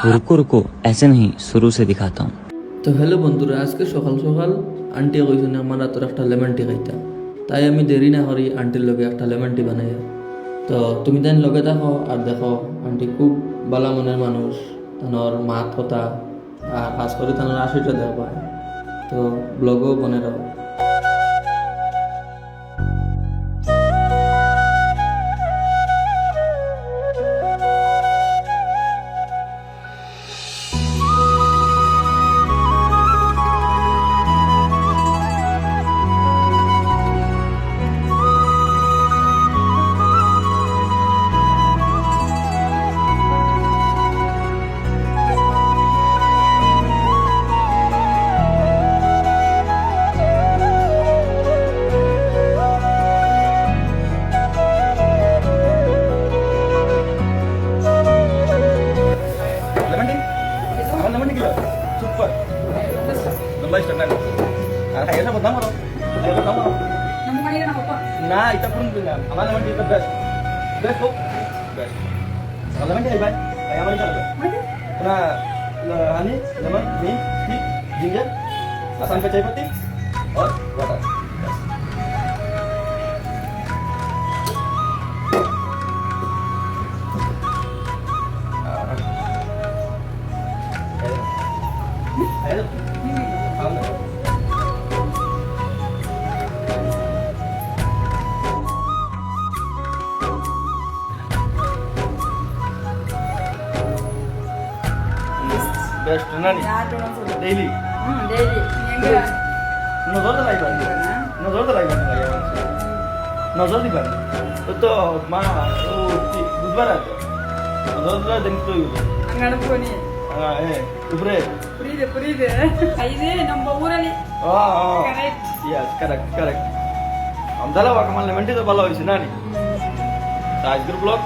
रुको रुको ऐसे नहीं शुरू से दिखाता हूँ। তো হ্যালো বন্ধুরা, আজকে সকাল সকাল আন্টি কইছেন আমার তোর একটা লেমন টি খাইতা, তাই আমি দেরি না করি আন্টির লগে একটা লেমন টি বানাই। তো তুমি তাই লগে দেখো আর দেখো, আন্টি খুব বালা মনের মানুষ, তানোর মাত কথা আর কাজ করে তানোর আশিটা দেওয়া পায়। তো ব্লগও বনে রাখো। Nah, kita pun dengan amal lemon tea best. Best kok. Best. Kalau lemon tea baik. Kayak amal itu. Nah, honey, lemon, mint, tea, ginger, asam kecai putih, और water. Ayo. Best nani? Daily. Daily. Nozor dah lagi bang. Nozor dah lagi bang. Nozor di bang. Itu mah, budbar ada. Nozor dah dengan itu. Angkat poni. Upre. Puride. Aide number urali. Oh. Correct. Yes, correct. Amdala wakamal lemon tea tu bala hoise nani. Taj group vlog.